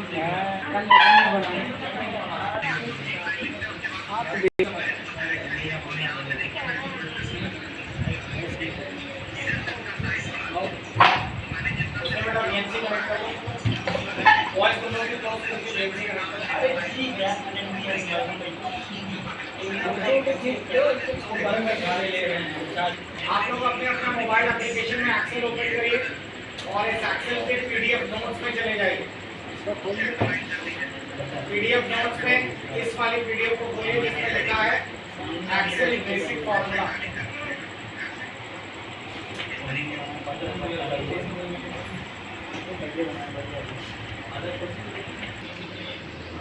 आप लोग अपने अपना मोबाइल एप्लीकेशन में एक्सेल ओपन करिए और इस एक्सेल के पीडीएफ नोट्स में चले जाइए। पीडीएफ नोट्स में इस वाली पीडीएफ को खोलिए जिसमें लिखा है एक्सेल बेसिक फॉर्मूला।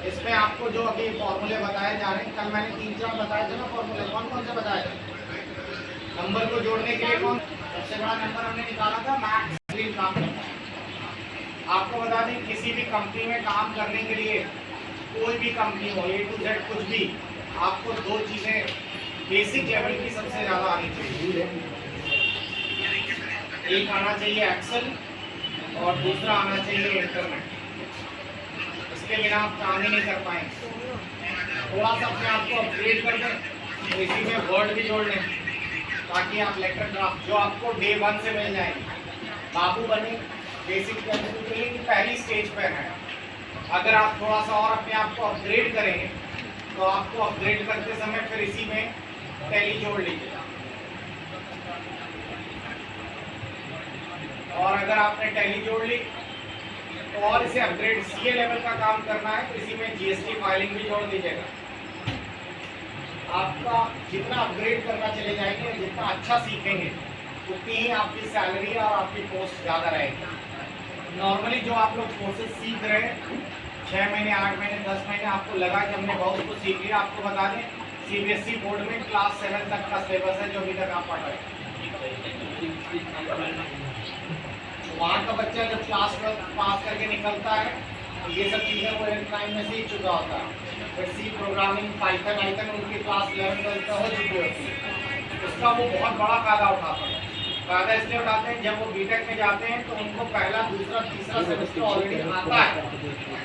इसमें आपको जो अभी फॉर्मूले बताए जा रहे हैं, कल मैंने 3-4 बताए थे ना फॉर्मूले, कौन कौन से बताए थे? नंबर को जोड़ने के लिए कौन सबसे बड़ा नंबर हमने निकाला था, मैक्स स्क्रीन काम करता है। आपको बता दें किसी भी कंपनी में काम करने के लिए, कोई भी कंपनी हो A to Z कुछ भी, आपको 2 चीजें बेसिक लेवल की सबसे ज्यादा आनी चाहिए। एक आना चाहिए एक्सेल और दूसरा आना चाहिए इंटरनेट। इसके बिना आप काम ही नहीं कर पाएंगे। थोड़ा सा अपने आप को अपग्रेड कर दें, इसी में वर्ड भी जोड़ लें ताकि आप लेटर ड्राफ्ट जो आपको डे 1 से मिल जाएंगे। बाबू बने बेसिक लेवल के लिए पहली स्टेज पर है। अगर आप थोड़ा सा और अपने आप को अपग्रेड करेंगे तो आपको अपग्रेड करते समय फिर इसी में टैली जोड़ लीजिएगा। और अगर आपने टैली जोड़ ली तो और इसे अपग्रेड सीए लेवल का काम करना है तो इसी में जीएसटी फाइलिंग भी जोड़ दीजिएगा। आपका जितना अपग्रेड करना चले जाएंगे, जितना अच्छा सीखेंगे, उतनी ही आपकी सैलरी और आपकी पोस्ट ज़्यादा रहेगी। नॉर्मली जो आप लोग कोर्सेज सीख रहे हैं 6 महीने, 8 महीने, 10 महीने, आपको लगा कि हमने बहुत कुछ सीख लिया। आपको बता दें सीबीएसई बोर्ड में क्लास 7 तक का सिलेबस है जो अभी तक आप पढ़ रहे हैं। वहाँ का बच्चा जब क्लास 12 पास करके निकलता है तो ये सब चीज़ें वो 8-9 में सीख चुका होता है। फिर सी प्रोग्रामिंग, पाइथन उनकी क्लास 11-12 हो चुकी होती है। उसका वो बहुत बड़ा फायदा उठाता है। फायदा इसलिए उठाते हैं जब वो बीटेक में जाते हैं तो उनको पहला, दूसरा, तीसरा सेमेस्टर ऑलरेडी आता है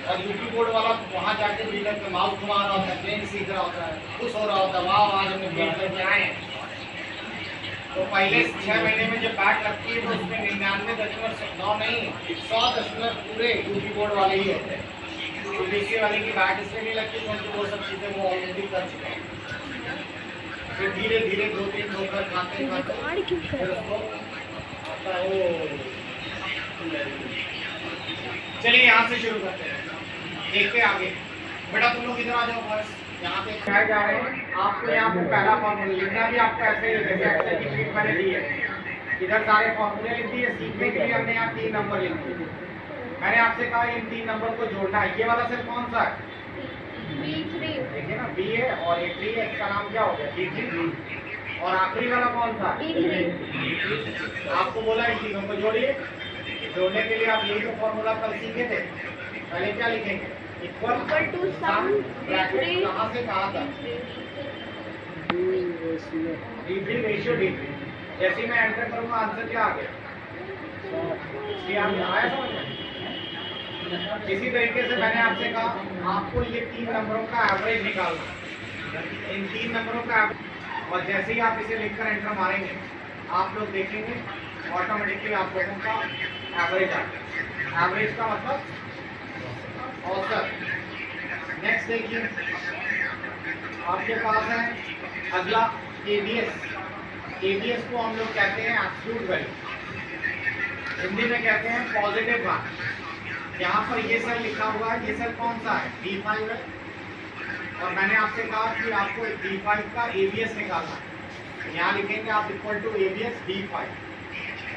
और यूपी बोर्ड वाला वहाँ जाके बीटेक में माउस घुमा रहा होता है, ट्रेन सीख रहा होता है, खुश हो रहा होता है, वाह आज हमने बीटेक में आए हैं। तो पहले 6 महीने में जब बैक लगती है तो उसमें 99.9 नहीं 100 पूरे यूपी बोर्ड वाले ही होते हैं। यूपीएससी वाले की बैक इसलिए नहीं लगती क्योंकि वो सब चीज़ें वो ऑलरेडी कर चुके हैं। फिर धीरे धीरे 2-3 ठोकर खाते फिर उसको आता है वो। चलिए यहाँ से शुरू करते हैं, देखते आगे। बेटा तुम लोग इधर आ जाओ, बस यहाँ पे दिखाए जा रहे हैं। आपको यहाँ पे पहला फॉर्मूला लिखना भी आपको ऐसे ही, जैसे एक्सेल की शीट मैंने दी है, इधर सारे फॉर्मूले लिख दिए। सीखने के लिए हमने यहाँ 3 नंबर लिख दिए। मैंने आपसे कहा इन 3 नंबर को जोड़ना है। ये वाला सेल कौन सा है? B3। देखिए ना, B है और ये 3 है, इसका नाम क्या हो गया? B3। और आखिरी वाला कौन सा? B3। आपको बोला इन तीनों को जोड़िए। जोड़ने के लिए आप यही तो फॉर्मूला कल सीखे थे। पहले क्या लिखेंगे? इक्वल टू सम ब्रैकेट कहाँ से कहाँ तक? D3 ratio D3। जैसे मैं एंटर करूँगा आंसर क्या आ गया? इसलिए आप आया समझ में? इसी तरीके से मैंने आपसे कहा आपको ये 3 नंबरों का एवरेज निकालना। इन 3 नंबरों का और जैसे ही आप इसे लिखकर एंटर मारेंगे आप लोग देखेंगे ऑटोमेटिकली आप लोगों का एवरेज आ गया। एवरेज का मतलब औसत। नेक्स्ट देखिए आपके पास है अगला एबीएस। एबीएस को हम लोग कहते हैं एब्सोल्यूट वैल्यू, हिंदी में कहते हैं पॉजिटिव मान। यहाँ पर ये सेल लिखा हुआ है, ये सेल कौन सा है? D5 है। और मैंने आपसे कहा कि आपको D5 का एबीएस निकालना है। यहाँ लिखेंगे आप इक्वल टू एबीएस D5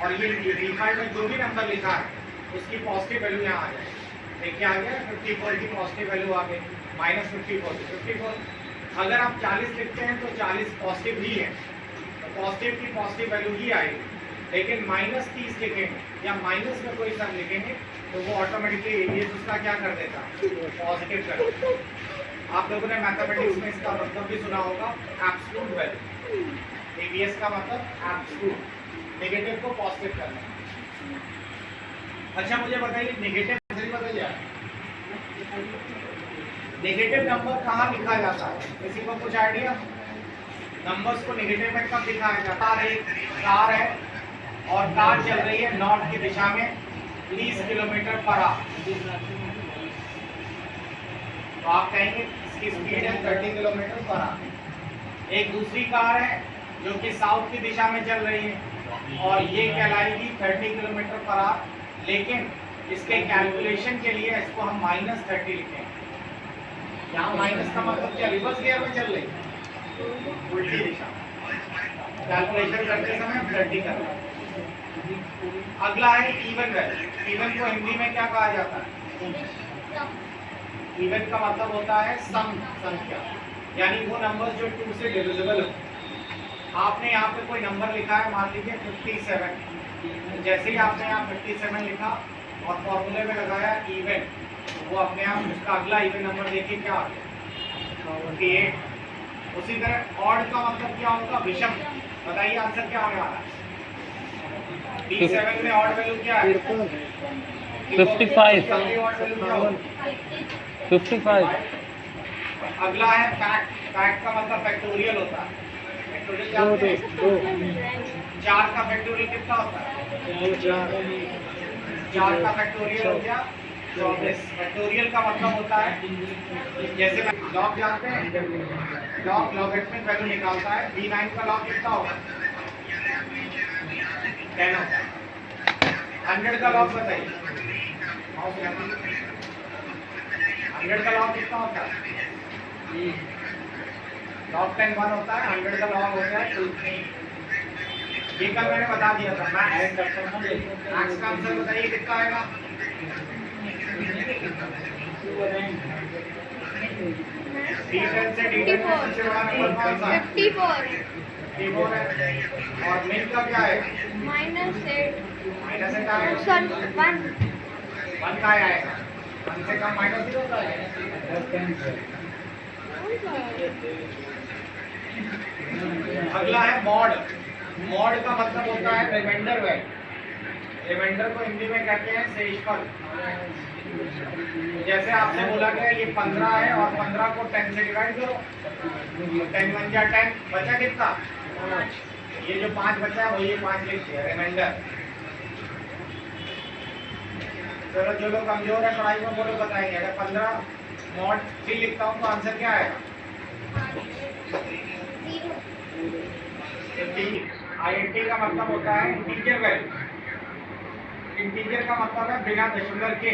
और ये D5 में जो भी नंबर लिखा है उसकी पॉजिटिव वैल्यू यहाँ आ जाएगी। देखिए आ गया 54 की पॉजिटिव वैल्यू आ गई, -54। अगर आप 40 लिखते हैं तो 40 पॉजिटिव ही है, तो पॉजिटिव की पॉजिटिव वैल्यू ही आएगी। लेकिन -30 लिखेंगे या माइनस में कोई सम लिखेंगे तो वो ऑटोमेटिकली एबीएस उसका क्या कर देता है? पॉजिटिव कर देता है। आप लोगों ने मैथमेटिक्स में इसका मतलब भी सुना होगा, एब्सोल्यूट वैल्यू। एबीएस का मतलब एब्सोल्यूट, नेगेटिव को पॉजिटिव करना। अच्छा मुझे बताइए नेगेटिव आंसर ही बदल जाए नेगेटिव नंबर कहाँ लिखा जाता है, किसी को कुछ आइडिया? नंबर्स को नेगेटिव में कब दिखाया जाता है? एक कार है और कार चल रही है नॉर्थ की दिशा में 30 किलोमीटर पर आवर, तो आप कहेंगे इसकी स्पीड है 30 किलोमीटर पर आवर। एक दूसरी कार है जो कि साउथ की दिशा में चल रही है और ये कहलाएगी 30 किलोमीटर पर आवर, लेकिन इसके कैलकुलेशन के लिए इसको हम -30 लिखेंगे। यहाँ माइनस का मतलब क्या, रिवर्स गियर में चल रही है, उल्टी दिशा। कैलकुलेशन करते समय हम 30 कर रहे हैं। अगला है इवन वैल्यू। इवन को हिंदी में क्या कहा जाता है? इवन का मतलब होता है सम संख्या, यानी वो नंबर जो 2 से डिविजिबल हो। आपने यहाँ पे कोई नंबर लिखा है, मान लीजिए 57, जैसे ही आपने यहाँ 57 लिखा और फॉर्मूले में लगाया इवन, वो अपने आप उसका अगला इवन नंबर देखिए क्या आ गया, 58। उसी तरह ऑड का मतलब क्या होगा? विषम। बताइए आंसर क्या आने वाला है? 37 में ऑड वैल्यू क्या है? 55। ऑड वैल्यू क्या होगा? 55। अगला है फैक्ट। फैक्ट का मतलब फैक्टोरियल होता है। फैक्टोरियल जानते हैं? 4 का फैक्टोरियल कितना होता है? 4 का फैक्टोरियल हो गया 24। फैक्टोरियल का मतलब होता है, जैसे लॉग जानते हैं, लॉग लॉगरिथमिक वैल्यू निकालता है। B9 का लॉग कितना होगा? 10 होगा। 100 का लॉग बताइए, 100 का लॉग कितना होता है? लॉग 10 1 होता है, 100 का लॉग होता है 2। ये कल मैंने बता दिया था। मैथ्स का आंसर बताइए कितना आएगा? D10 से D10 में सबसे बड़ा नंबर कौन सा है? 54 है। और मिन का क्या है? -8 -8 आएगा। सॉरी 1 1 का आएगा, 1 से कम -0 होता है। अगला है मॉड। मॉड का मतलब होता है रिमाइंडर वैल्यू। रिमाइंडर को हिंदी में कहते हैं शेषफल। जैसे आपने बोला गया ये 15 है और 15 को 10 से डिवाइड करो, 10 1 जा 10, बचा कितना? 5। ये जो 5 बचा है वो ये 5 लिख दिया रिमाइंडर। चलो जो लोग कमजोर है पढ़ाई में वो लोग बताएंगे। अगर 15 मॉड 3 लिखता हूँ तो आंसर क्या आएगा? 50। INT का मतलब होता है इंटीजर वैल्यू। इंटीजर का मतलब है बिना दशमलव के।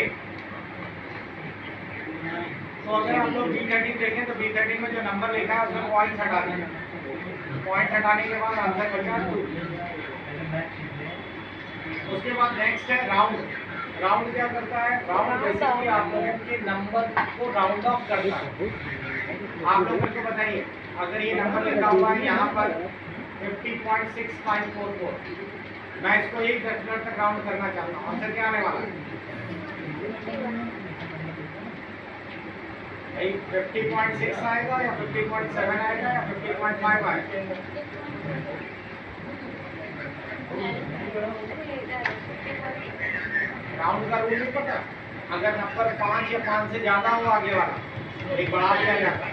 तो अगर हम लोग B13 देखें तो B13 में जो नंबर लिखा है उसमें पॉइंट हटा देंगे। पॉइंट हटाने के बाद आंसर बचा 2। उसके बाद नेक्स्ट है राउंड। राउंड क्या करता है? राउंड बेसिकली आप लोगों के नंबर को राउंड ऑफ करता है। आप लोग मुझको बताइए, अगर ये नंबर लिखा हुआ है यहाँ पर 50.6544, मैं इसको 1 डेसिमल तक राउंड करना चाहता हूँ, आंसर क्या आने वाला है? 50.6 आएगा या 50.7 आएगा या 50.5 आएगा? राउंड का रूल नहीं पता? अगर नंबर 5 या 5 से ज्यादा हो आगे वाला एक बढ़ा दिया जाता है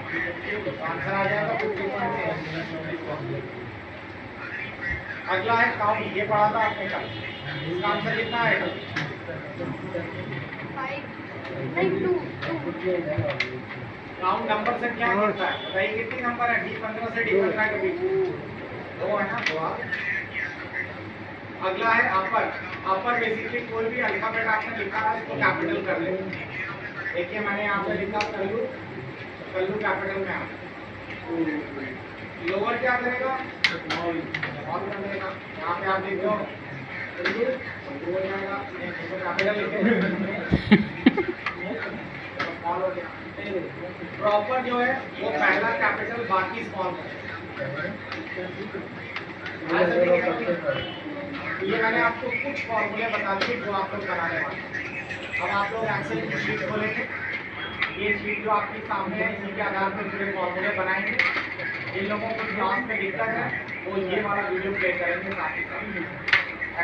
तो आंसर आ जाएगा 50.6। अगला है काउंट। ये पढ़ा था आपने कल, इसका आंसर कितना आएगा? 2 राउंड नंबर से क्या होता है बताइए? कितनी नंबर है D15 से D15 के बीच? 2 है ना, 2। अगला है अपर। अपर बेसिकली कोई भी अल्फाबेट आपने लिखा है इसको कैपिटल कर ले। देखिए मैंने यहाँ पे लिखा कल्लू, कल्लू कैपिटल में आ। लोअर क्या करेगा? स्मॉल कर देगा। यहाँ पे आप देखो कल्लू हो जाएगा, कैपिटल लिखे स्मॉल हो गया। प्रॉपर जो है वो पहला कैपिटल बाकी स्मॉल है। ये मैंने आपको कुछ फॉर्मूले बता दिए जो आप लोग बनाने वाले। अब आप लोग एक्सेल की शीट खोलेंगे, ये शीट जो आपके सामने है इसी के आधार पर पूरे फॉर्मूले बनाएंगे। जिन लोगों को क्लास में दिक्कत है वो ये वाला वीडियो प्ले करेंगे साथ ही साथ।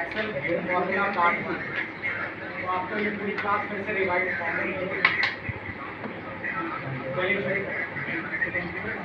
एक्सेल फॉर्मूला पार्ट 1, तो आपको ये पूरी क्लास फिर से रिवाइज फॉर्मूले चलिए शुरू करें।